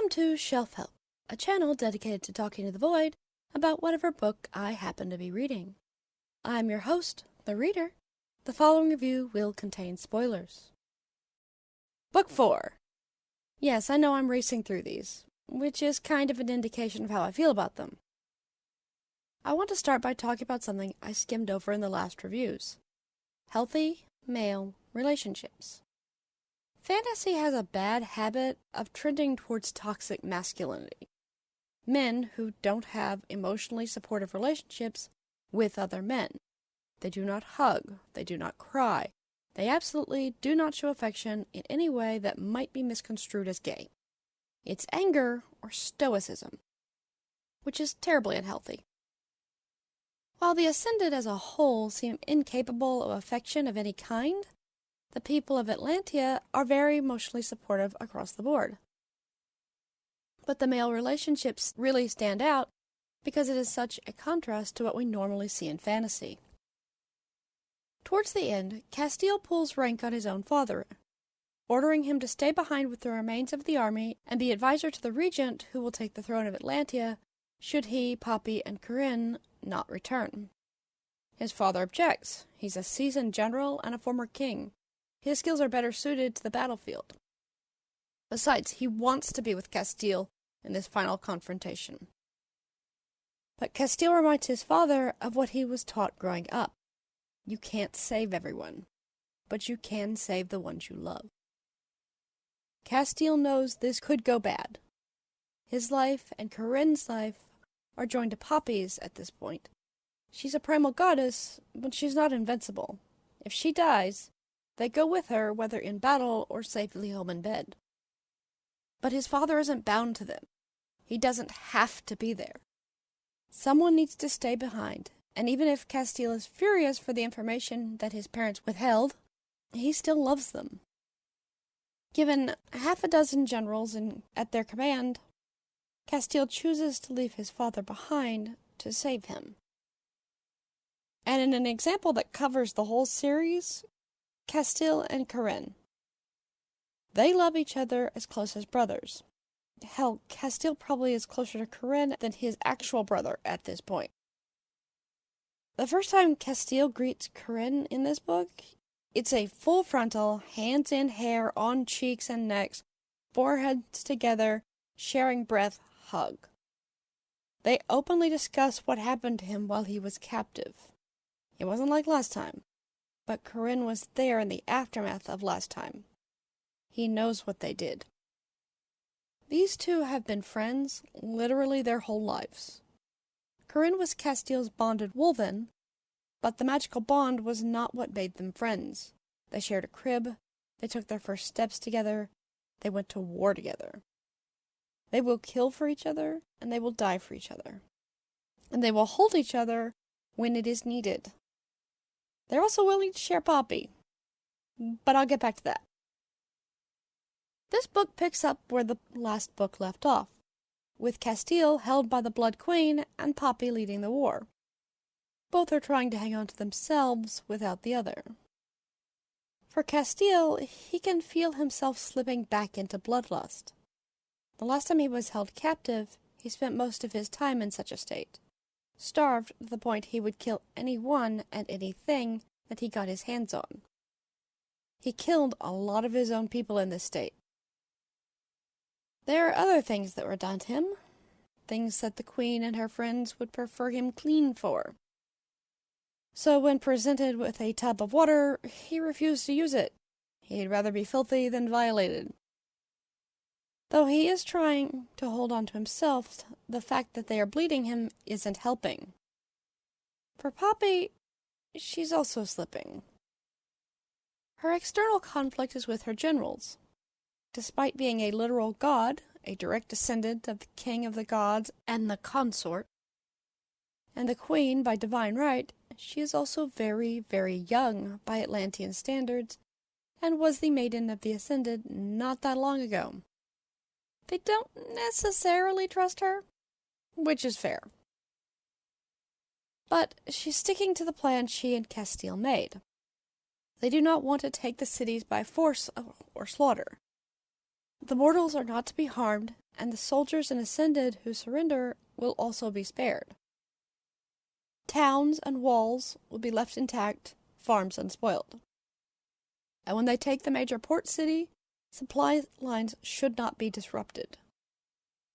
Welcome to Shelf Help, a channel dedicated to talking to the void about whatever book I happen to be reading. I'm your host, the reader. The following review will contain spoilers. Book 4. Yes, I know I'm racing through these, which is kind of an indication of how I feel about them. I want to start by talking about something I skimmed over in the last reviews. Healthy male relationships. Fantasy has a bad habit of trending towards toxic masculinity. Men who don't have emotionally supportive relationships with other men. They do not hug. They do not cry. They absolutely do not show affection in any way that might be misconstrued as gay. It's anger or stoicism, which is terribly unhealthy. While the Ascended as a whole seem incapable of affection of any kind, the people of Atlantia are very emotionally supportive across the board. But the male relationships really stand out because it is such a contrast to what we normally see in fantasy. Towards the end, Castile pulls rank on his own father, ordering him to stay behind with the remains of the army and be advisor to the regent who will take the throne of Atlantia should he, Poppy, and Corinne not return. His father objects. He's a seasoned general and a former king. His skills are better suited to the battlefield. Besides, he wants to be with Castile in this final confrontation. But Castile reminds his father of what he was taught growing up. You can't save everyone, but you can save the ones you love. Castile knows this could go bad. His life and Corinne's life are joined to Poppy's at this point. She's a primal goddess, but she's not invincible. If she dies, they go with her, whether in battle or safely home in bed. But his father isn't bound to them. He doesn't have to be there. Someone needs to stay behind, and even if Castile is furious for the information that his parents withheld, he still loves them. Given half a dozen generals at their command, Castile chooses to leave his father behind to save him. And in an example that covers the whole series, Castile and Corinne. They love each other as close as brothers. Hell, Castile probably is closer to Corinne than his actual brother at this point. The first time Castile greets Corinne in this book, it's a full frontal, hands in hair, on cheeks and necks, foreheads together, sharing breath hug. They openly discuss what happened to him while he was captive. It wasn't like last time, but Corinne was there in the aftermath of last time. He knows what they did. These two have been friends literally their whole lives. Corinne was Castile's bonded wolven, but the magical bond was not what made them friends. They shared a crib, they took their first steps together, they went to war together. They will kill for each other, and they will die for each other. And they will hold each other when it is needed. They're also willing to share Poppy, but I'll get back to that. This book picks up where the last book left off, with Castile held by the Blood Queen and Poppy leading the war. Both are trying to hang on to themselves without the other. For Castile, he can feel himself slipping back into bloodlust. The last time he was held captive, he spent most of his time in such a state, starved to the point he would kill anyone and anything that he got his hands on. He killed a lot of his own people in this state. There are other things that were done to him, things that the Queen and her friends would prefer him clean for. So when presented with a tub of water, he refused to use it. He'd rather be filthy than violated. Though he is trying to hold on to himself, the fact that they are bleeding him isn't helping. For Poppy, she's also slipping. Her external conflict is with her generals. Despite being a literal god, a direct descendant of the king of the gods and the consort, and the queen by divine right, she is also very, very young by Atlantean standards, and was the maiden of the Ascended not that long ago. They don't necessarily trust her, which is fair. But she's sticking to the plan she and Castile made. They do not want to take the cities by force or slaughter. The mortals are not to be harmed, and the soldiers and Ascended who surrender will also be spared. Towns and walls will be left intact, farms unspoiled. And when they take the major port city, supply lines should not be disrupted,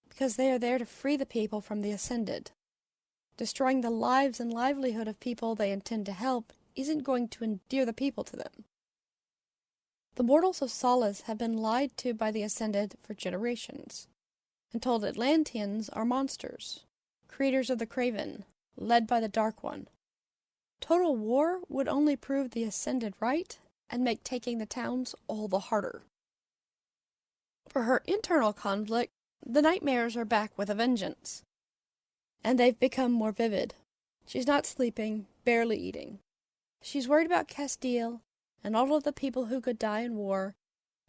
because they are there to free the people from the Ascended. Destroying the lives and livelihood of people they intend to help isn't going to endear the people to them. The mortals of Solace have been lied to by the Ascended for generations, and told Atlanteans are monsters, creators of the Craven, led by the Dark One. Total war would only prove the Ascended right and make taking the towns all the harder. For her internal conflict, the nightmares are back with a vengeance, and they've become more vivid. She's not sleeping, barely eating. She's worried about Castile and all of the people who could die in war,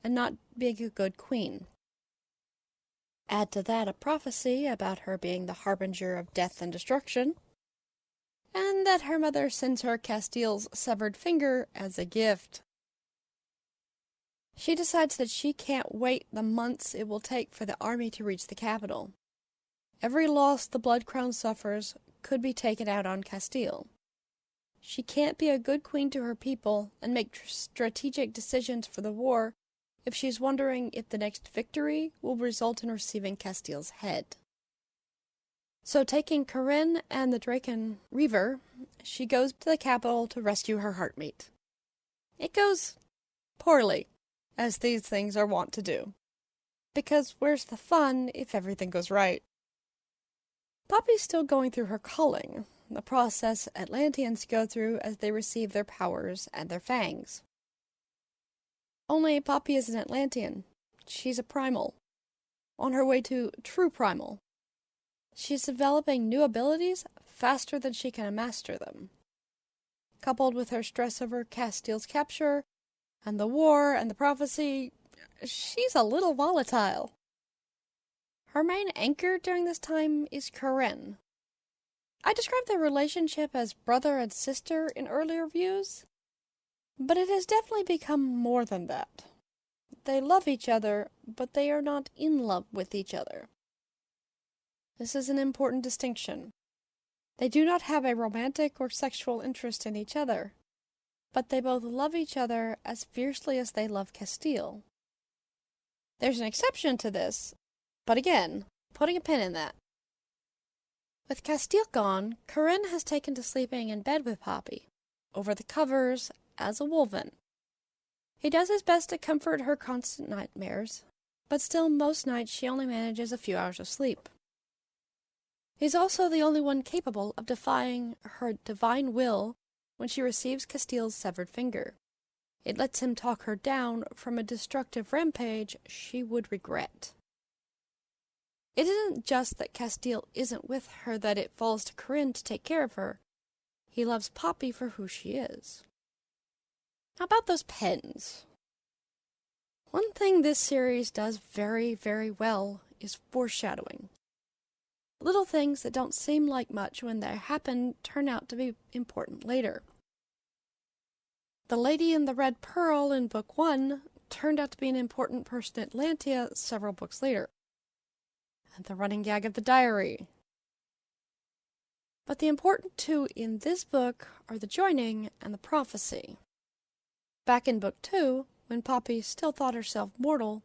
and not being a good queen. Add to that a prophecy about her being the harbinger of death and destruction, and that her mother sends her Castile's severed finger as a gift. She decides that she can't wait the months it will take for the army to reach the capital. Every loss the Blood Crown suffers could be taken out on Castile. She can't be a good queen to her people and make strategic decisions for the war if she's wondering if the next victory will result in receiving Castile's head. So taking Corinne and the Draken Reaver, she goes to the capital to rescue her heartmate. It goes poorly, as these things are wont to do. Because where's the fun if everything goes right? Poppy's still going through her culling, the process Atlanteans go through as they receive their powers and their fangs. Only Poppy is an Atlantean. She's a primal, on her way to true primal. She's developing new abilities faster than she can master them. Coupled with her stress over Castile's capture, and the war and the prophecy, she's a little volatile. Her main anchor during this time is Corinne. I described their relationship as brother and sister in earlier reviews, but it has definitely become more than that. They love each other, but they are not in love with each other. This is an important distinction. They do not have a romantic or sexual interest in each other, but they both love each other as fiercely as they love Castile. There's an exception to this, but again, putting a pin in that. With Castile gone, Corinne has taken to sleeping in bed with Poppy, over the covers, as a wolven. He does his best to comfort her constant nightmares, but still most nights she only manages a few hours of sleep. He's also the only one capable of defying her divine will when she receives Castile's severed finger. It lets him talk her down from a destructive rampage she would regret. It isn't just that Castile isn't with her that it falls to Corinne to take care of her. He loves Poppy for who she is. How about those pens? One thing this series does very, very well is foreshadowing. Little things that don't seem like much when they happen turn out to be important later. The lady in the red pearl in book 1 turned out to be an important person in Atlantia several books later. And the running gag of the diary. But the important two in this book are the joining and the prophecy. Back in book 2, when Poppy still thought herself mortal,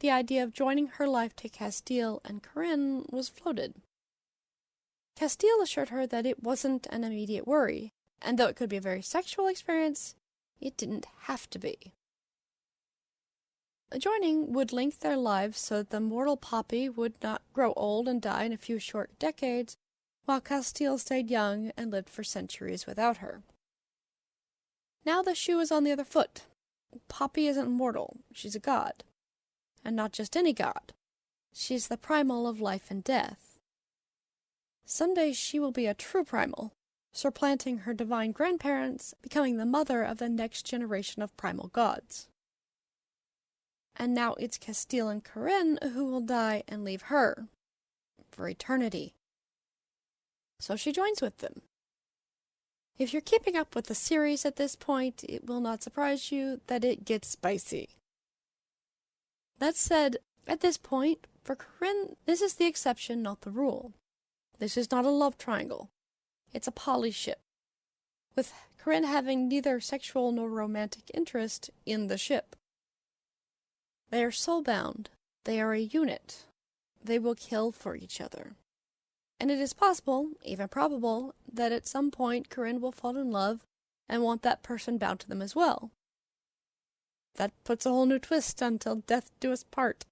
the idea of joining her life to Castile and Corinne was floated. Castile assured her that it wasn't an immediate worry, and though it could be a very sexual experience, it didn't have to be. Joining would link their lives so that the mortal Poppy would not grow old and die in a few short decades, while Castile stayed young and lived for centuries without her. Now the shoe is on the other foot. Poppy isn't mortal, she's a god. And not just any god. She's the primal of life and death. Someday she will be a true primal, supplanting her divine grandparents, becoming the mother of the next generation of primal gods. And now it's Castile and Corinne who will die and leave her, for eternity. So she joins with them. If you're keeping up with the series at this point, it will not surprise you that it gets spicy. That said, at this point, for Corinne, this is the exception, not the rule. This is not a love triangle. It's a poly ship, with Corinne having neither sexual nor romantic interest in the ship. They are soul-bound. They are a unit. They will kill for each other. And it is possible, even probable, that at some point Corinne will fall in love and want that person bound to them as well. That puts a whole new twist on till death do us part.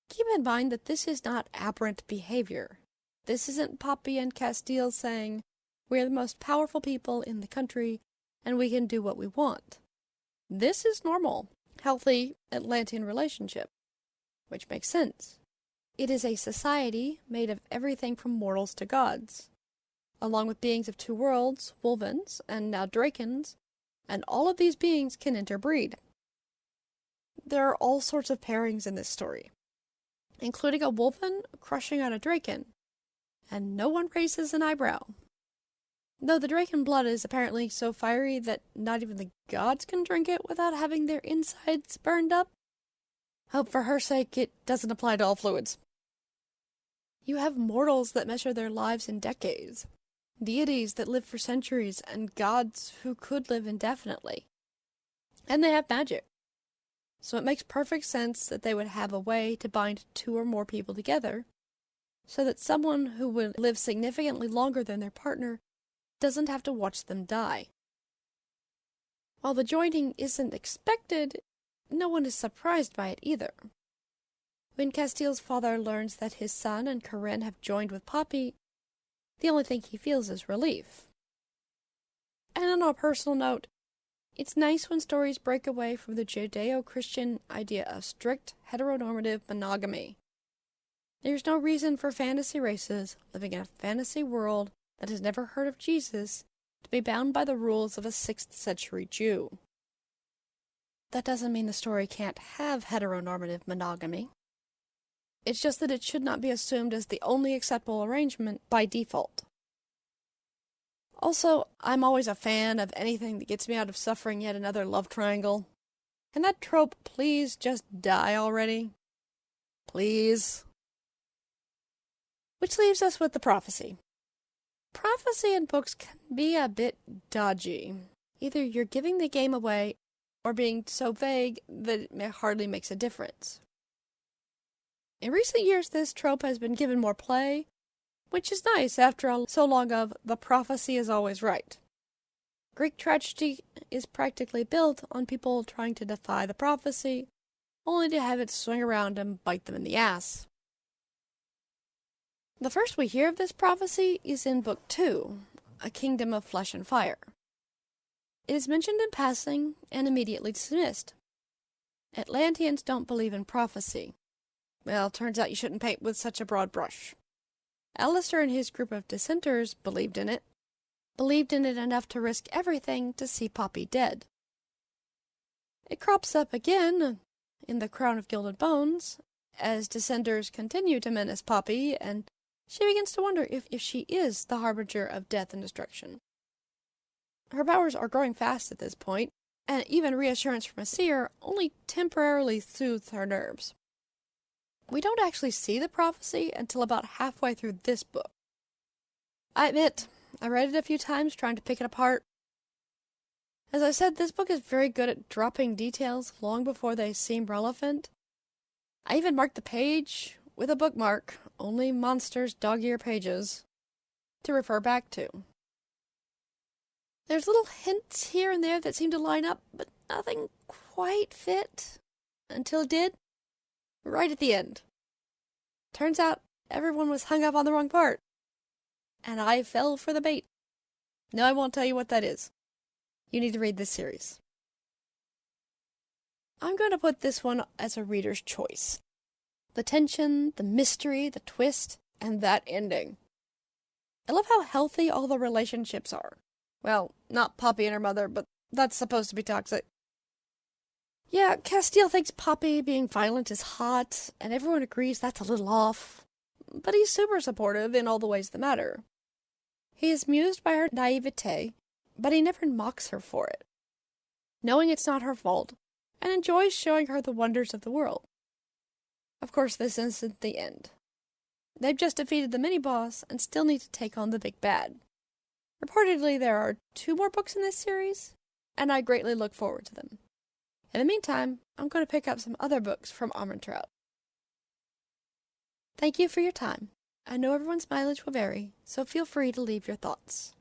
Keep in mind that this is not aberrant behavior. This isn't Poppy and Castile saying, "We're the most powerful people in the country, and we can do what we want." This is normal, healthy Atlantean relationship, which makes sense. It is a society made of everything from mortals to gods, along with beings of two worlds, Wolvens, and now Drakens, and all of these beings can interbreed. There are all sorts of pairings in this story, including a Wolven crushing on a Draken, and no one raises an eyebrow. Though the Draken blood is apparently so fiery that not even the gods can drink it without having their insides burned up. Hope for her sake it doesn't apply to all fluids. You have mortals that measure their lives in decades, deities that live for centuries, and gods who could live indefinitely. And they have magic. So it makes perfect sense that they would have a way to bind two or more people together, so that someone who would live significantly longer than their partner doesn't have to watch them die. While the joining isn't expected, no one is surprised by it either. When Castile's father learns that his son and Corinne have joined with Poppy, the only thing he feels is relief. And on a personal note, it's nice when stories break away from the Judeo-Christian idea of strict heteronormative monogamy. There's no reason for fantasy races living in a fantasy world that has never heard of Jesus to be bound by the rules of a 6th century Jew. That doesn't mean the story can't have heteronormative monogamy. It's just that it should not be assumed as the only acceptable arrangement by default. Also, I'm always a fan of anything that gets me out of suffering yet another love triangle. Can that trope please just die already? Please. Which leaves us with the prophecy. Prophecy in books can be a bit dodgy. Either you're giving the game away, or being so vague that it hardly makes a difference. In recent years, this trope has been given more play, which is nice after so long of "the prophecy is always right." Greek tragedy is practically built on people trying to defy the prophecy, only to have it swing around and bite them in the ass. The first we hear of this prophecy is in Book 2, A Kingdom of Flesh and Fire. It is mentioned in passing and immediately dismissed. Atlanteans don't believe in prophecy. Well, turns out you shouldn't paint with such a broad brush. Alistair and his group of dissenters believed in it enough to risk everything to see Poppy dead. It crops up again in The Crown of Gilded Bones, as dissenters continue to menace Poppy, and she begins to wonder if she is the harbinger of death and destruction. Her powers are growing fast at this point, and even reassurance from a seer only temporarily soothes her nerves. We don't actually see the prophecy until about halfway through this book. I admit, I read it a few times trying to pick it apart. As I said, this book is very good at dropping details long before they seem relevant. I even marked the page with a bookmark, only monsters dog-ear pages, to refer back to. There's little hints here and there that seem to line up, but nothing quite fit, until it did, right at the end. Turns out everyone was hung up on the wrong part, and I fell for the bait. No, I won't tell you what that is. You need to read this series. I'm going to put this one as a reader's choice. The tension, the mystery, the twist, and that ending. I love how healthy all the relationships are. Well, not Poppy and her mother, but that's supposed to be toxic. Yeah, Castile thinks Poppy being violent is hot, and everyone agrees that's a little off. But he's super supportive in all the ways that matter. He is amused by her naivete, but he never mocks her for it. Knowing it's not her fault, and enjoys showing her the wonders of the world. Of course, this isn't the end. They've just defeated the mini-boss and still need to take on the big bad. Reportedly, there are 2 more books in this series, and I greatly look forward to them. In the meantime, I'm going to pick up some other books from Armentrout. Thank you for your time. I know everyone's mileage will vary, so feel free to leave your thoughts.